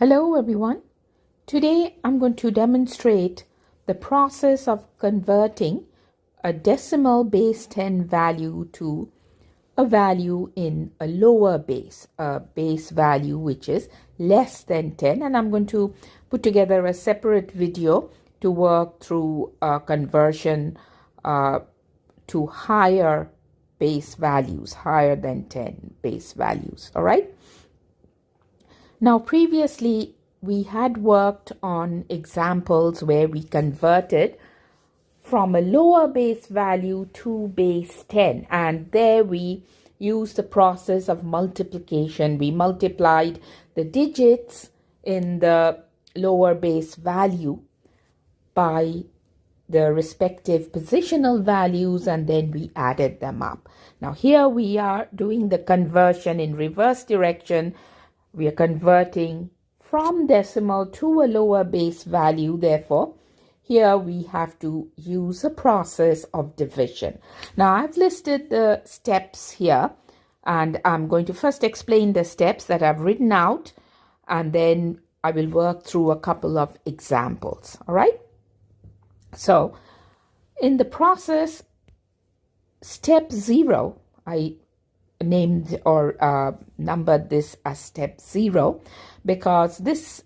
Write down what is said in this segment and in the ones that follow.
Hello everyone. Today I'm going to demonstrate the process of converting a decimal base 10 value to a value in a lower base, a base value which is less than 10, and I'm going to put together a separate video to work through conversion to higher base values, higher than 10 base values. All right. Now, previously, we had worked on examples where we converted from a lower base value to base 10. And there we used the process of multiplication. We multiplied the digits in the lower base value by the respective positional values, and then we added them up. Now, here we are doing the conversion in reverse direction. We are converting from decimal to a lower base value. Therefore, here we have to use a process of division. Now, I've listed the steps here, and I'm going to first explain the steps that I've written out, and then I will work through a couple of examples. All right. So, in the process, step 0, I named or numbered this as step 0 because this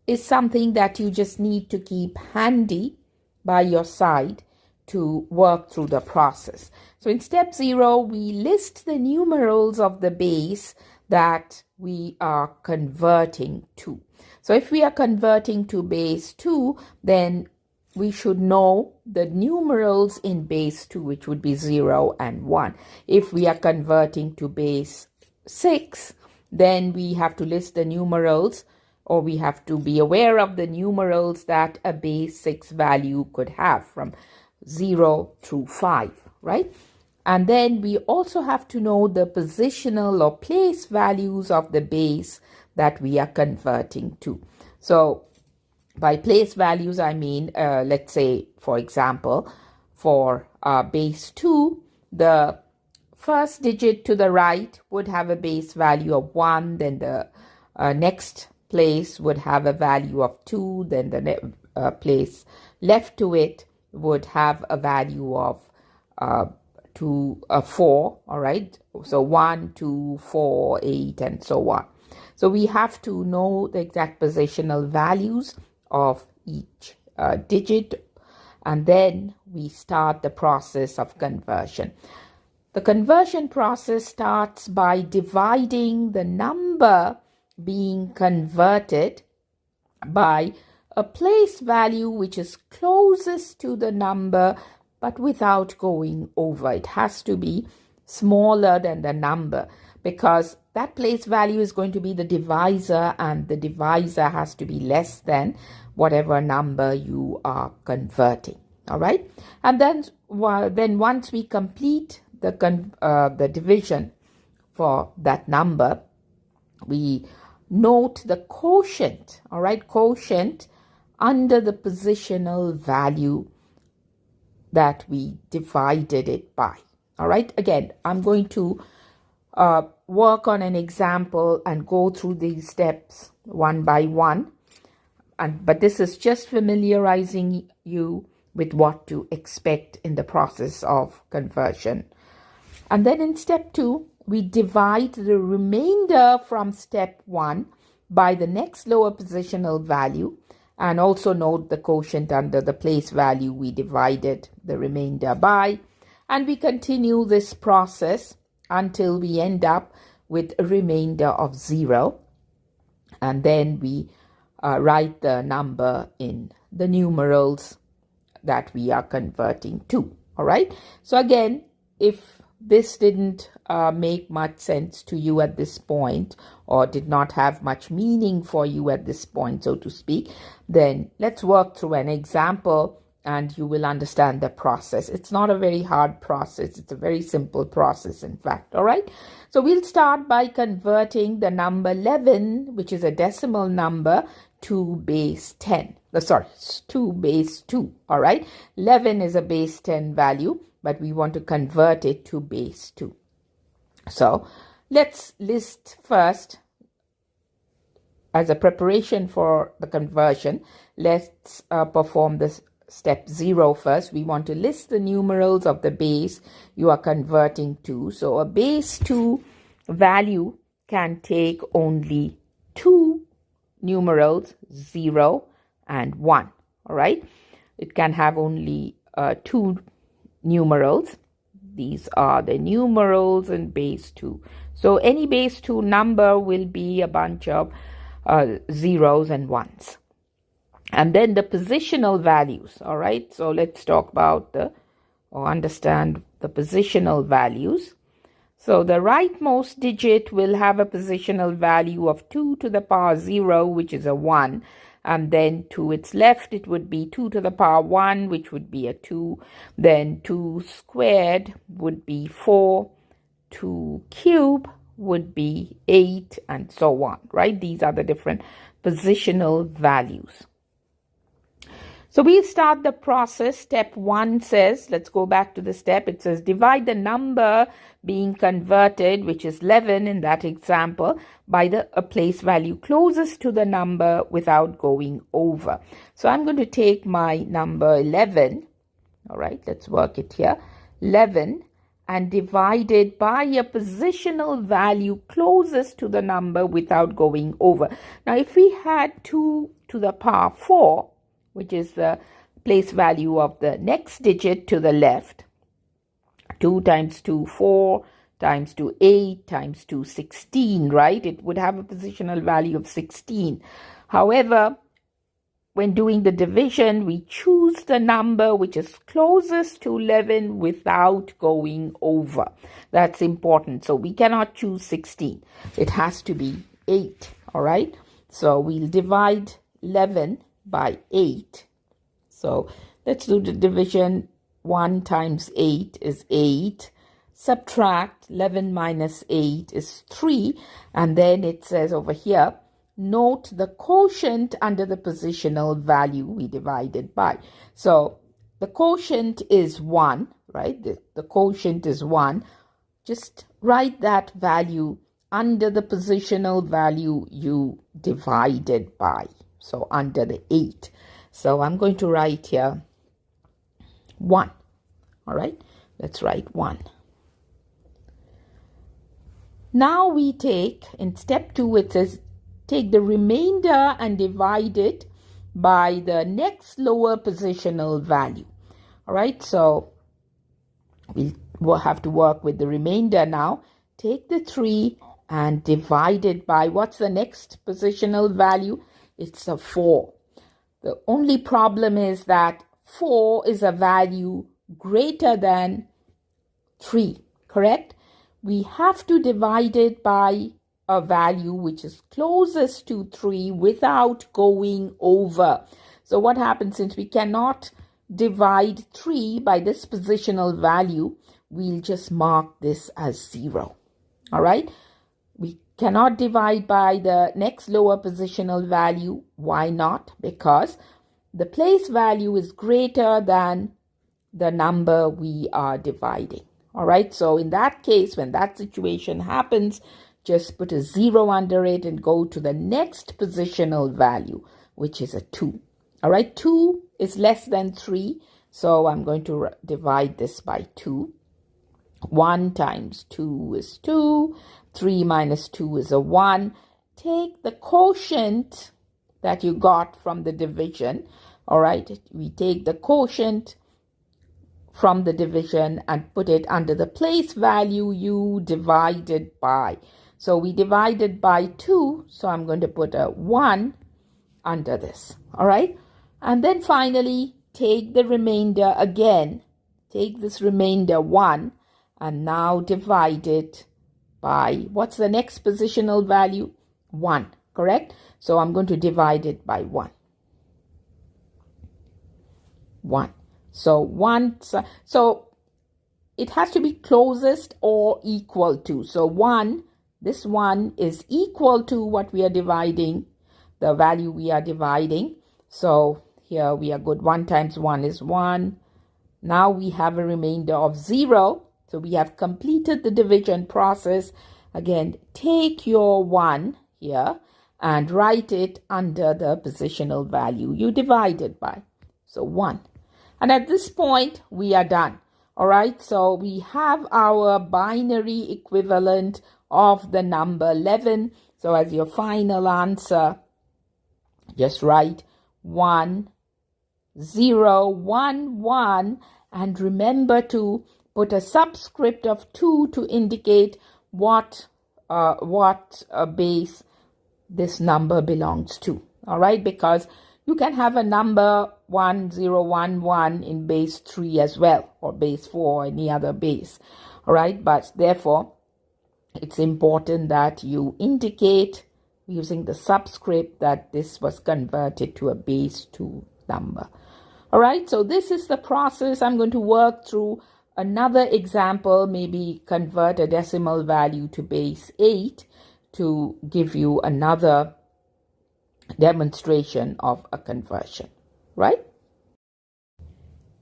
is something that you just need to keep handy by your side to work through the process. So in step 0, we list the numerals of the base that we are converting to. So if we are converting to base 2, then we should know the numerals in base 2, which would be 0 and 1. If we are converting to base 6, then we have to list the numerals, or we have to be aware of the numerals that a base 6 value could have from 0 through 5, right? And then we also have to know the positional or place values of the base that we are converting to. So by place values, I mean, let's say, for example, for base 2, the first digit to the right would have a base value of 1, then the next place would have a value of 2, then the place left to it would have a value of 4, all right? So 1, 2, 4, 8, and so on. So we have to know the exact positional values of each digit, and then we start the process of conversion. The conversion process starts by dividing the number being converted by a place value which is closest to the number but without going over. It has to be smaller than the number because that place value is going to be the divisor, and the divisor has to be less than whatever number you are converting. All right. And then once we complete the division for that number, we note the quotient. All right. Quotient under the positional value that we divided it by. All right. Again, I'm going to work on an example and go through these steps one by one. But this is just familiarizing you with what to expect in the process of conversion. And then in step 2, we divide the remainder from step 1 by the next lower positional value, and also note the quotient under the place value we divided the remainder by. And we continue this process until we end up with a remainder of 0. And then we write the number in the numerals that we are converting to. All right. So again, if this didn't make much sense to you at this point, or did not have much meaning for you at this point, so to speak, then let's work through an example and you will understand the process. It's not a very hard process. It's a very simple process, in fact. All right. So we'll start by converting the number 11, which is a decimal number, to base 10. To base 2. All right. 11 is a base 10 value, but we want to convert it to base 2. So let's list first as a preparation for the conversion, let's perform this step 0 first. We want to list the numerals of the base you are converting to. So a base 2 value can take only 2 numerals, 0 and 1. All right. It can have only 2 numerals. These are the numerals in base 2. So any base 2 number will be a bunch of zeros and ones. And then the positional values. All right. So let's talk about or understand the positional values. So the rightmost digit will have a positional value of 2 to the power 0, which is a 1. And then to its left, it would be 2 to the power 1, which would be a 2. Then 2 squared would be 4. 2 cube would be 8, and so on, right? These are the different positional values. So we'll start the process. Step 1 says, let's go back to the step. It says divide the number being converted, which is 11 in that example, by a place value closest to the number without going over. So I'm going to take my number 11. All right, let's work it here. 11 and divide it by a positional value closest to the number without going over. Now, if we had 2 to the power 4, which is the place value of the next digit to the left, 2 times 2, 4, times 2, 8, times 2, 16, right? It would have a positional value of 16. However, when doing the division, we choose the number which is closest to 11 without going over. That's important. So we cannot choose 16. It has to be 8, all right? So we'll divide 11 by 8. So let's do the division. 1 times 8 is 8. Subtract 11 minus 8 is 3. And then it says over here, note the quotient under the positional value we divided by. So the quotient is 1, right? The quotient is 1. Just write that value under the positional value you divided by. So under the 8. So I'm going to write here 1. All right, let's write 1. Now we take, in step 2, it says, take the remainder and divide it by the next lower positional value. All right, so we'll have to work with the remainder now. Take the 3 and divide it by, what's the next positional value? It's a 4. The only problem is that 4 is a value greater than 3, correct? We have to divide it by a value which is closest to 3 without going over. So what happens, since we cannot divide 3 by this positional value, we'll just mark this as 0. All right? We cannot divide by the next lower positional value. Why not? Because the place value is greater than the number we are dividing. All right, so in that case, when that situation happens, just put a 0 under it and go to the next positional value, which is a 2. All right, 2 is less than 3, so I'm going to divide this by 2. 1 times 2 is 2. 3 minus 2 is a 1. Take the quotient that you got from the division. All right, we take the quotient from the division and put it under the place value you divided by. So we divided by 2, so I'm going to put a 1 under this. All right, and then finally take the remainder again. Take this remainder 1 and now divide it by, what's the next positional value? 1, correct? So I'm going to divide it by 1. 1. So 1, so it has to be closest or equal to. So 1, this 1 is equal to what we are dividing, the value we are dividing. So here we are good. 1 times 1 is 1. Now we have a remainder of 0. So we have completed the division process. Again, take your 1 here and write it under the positional value you divided by. So 1. And at this point, we are done. All right, so we have our binary equivalent of the number 11. So as your final answer, just write 1, 0, 1, 1, and remember to put a subscript of 2 to indicate what base this number belongs to. All right, because you can have a number 1, 0, 1, 1 in base 3 as well, or base 4, or any other base. All right, but therefore, it's important that you indicate using the subscript that this was converted to a base 2 number. All right, so this is the process. I'm going to work through another example, maybe convert a decimal value to base 8 to give you another demonstration of a conversion, right?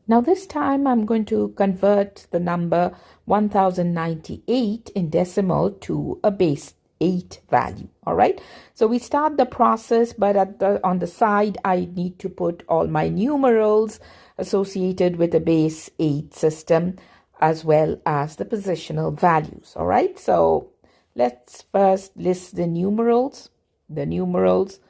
Now this time I'm going to convert the number 1098 in decimal to a base 8 value. All right, so we start the process, but on the side I need to put all my numerals associated with a base 8 system as well as the positional values. All right, so let's first list the numerals. The numerals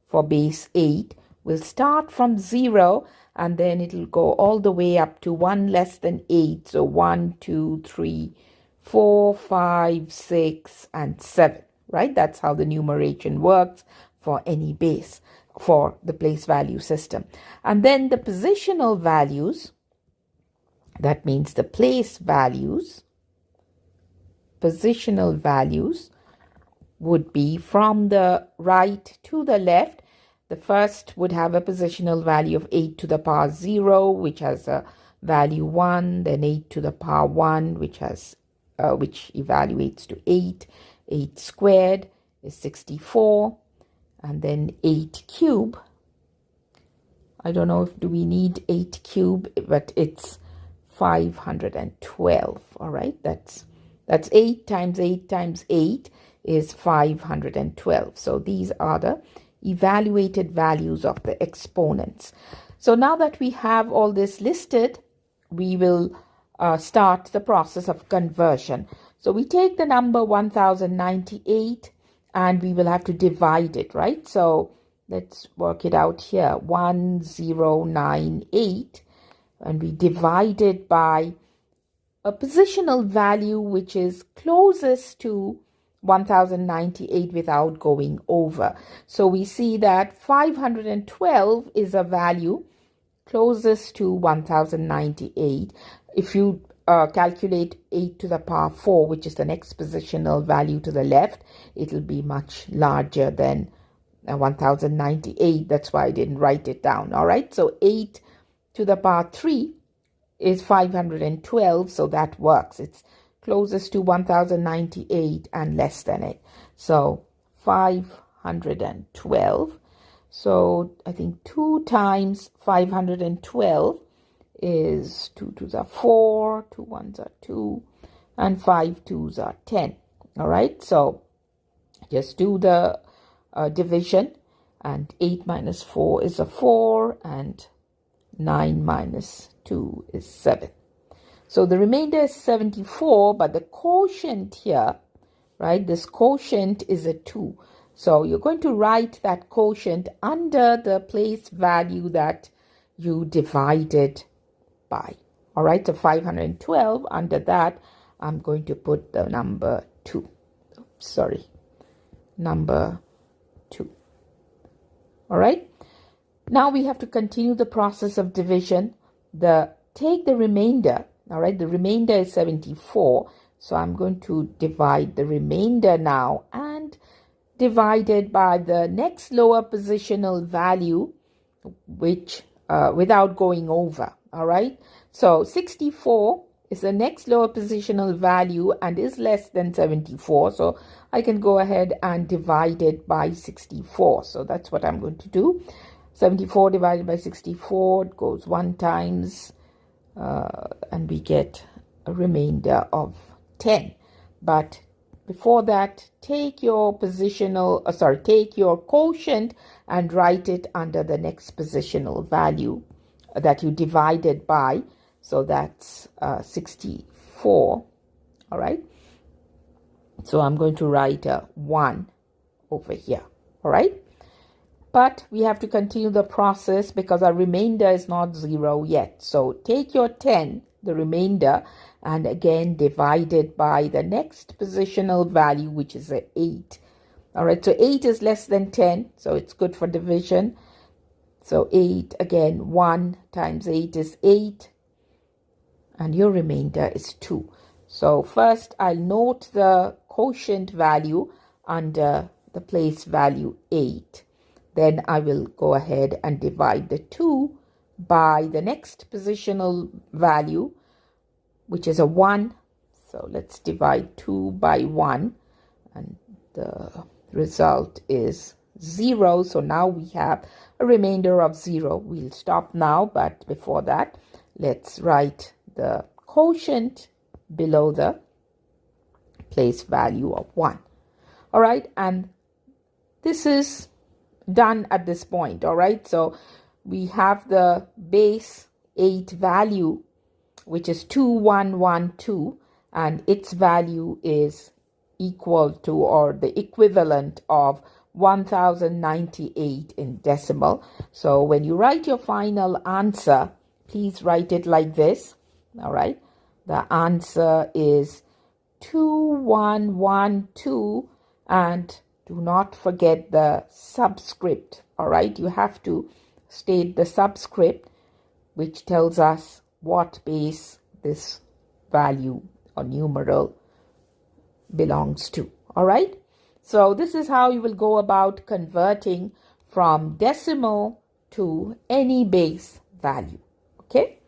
for base 8 will start from 0 and then it'll go all the way up to 1 less than 8. So 1, 2, 3, 4, 5, 6, and 7. Right? That's how the numeration works for any base for the place value system. And then the positional values, that means the place values, positional values would be from the right to the left. The first would have a positional value of 8 to the power 0, which has a value 1, then 8 to the power 1, which evaluates to 8. 8 squared is 64, and then 8 cube. I don't know if do we need 8 cube, but it's 512. All right, that's 8 times 8 times 8 is 512. So these are the evaluated values of the exponents. So now that we have all this listed, we will start the process of conversion. So we take the number 1098 and we will have to divide it, right? So let's work it out here. 1098, and we divide it by a positional value which is closest to 1098 without going over. So we see that 512 is a value closest to 1098. If you calculate 8 to the power 4, which is the next positional value to the left, it'll be much larger than 1098. That's why I didn't write it down. All right, so 8 to the power 3 is 512, so that works. It's closest to 1098 and less than it. So 512. So I think 2 times 512 is 2 2s are 4, 2 1s are 2, and 5 2s are 10. All right, so just do the division, and 8 minus 4 is a 4, and 9 minus 2 is 7. So the remainder is 74, but the quotient here, right, this quotient is a 2. So you're going to write that quotient under the place value that you divided by. All right, so 512, under that, I'm going to put the number 2. Oops, sorry, number 2. All right, now we have to continue the process of division. Take the remainder. All right, the remainder is 74. So I'm going to divide the remainder now and divide it by the next lower positional value, which without going over. All right, so 64 is the next lower positional value and is less than 74. So I can go ahead and divide it by 64. So that's what I'm going to do. 74 divided by 64 goes 1 times, and we get a remainder of 10. But before that, take your take your quotient and write it under the next positional value that you divided by. So that's 64. All right. So I'm going to write a 1 over here. All right. But we have to continue the process because our remainder is not 0 yet. So take your 10, the remainder, and again divide it by the next positional value, which is a 8. All right, so 8 is less than 10, so it's good for division. So 8, again, 1 times 8 is 8, and your remainder is 2. So first, I'll note the quotient value under the place value 8. Then I will go ahead and divide the 2 by the next positional value, which is a 1. So let's divide 2 by 1, and the result is 0. So now we have a remainder of 0. We'll stop now, but before that, let's write the quotient below the place value of 1. All right, and this is done at this point. All right, so we have the base 8 value, which is 2112, and its value is equal to or the equivalent of 1098 in decimal. So when you write your final answer, please write it like this. All right, the answer is 2112, and do not forget the subscript. All right, you have to state the subscript, which tells us what base this value or numeral belongs to. All right, so this is how you will go about converting from decimal to any base value. Okay.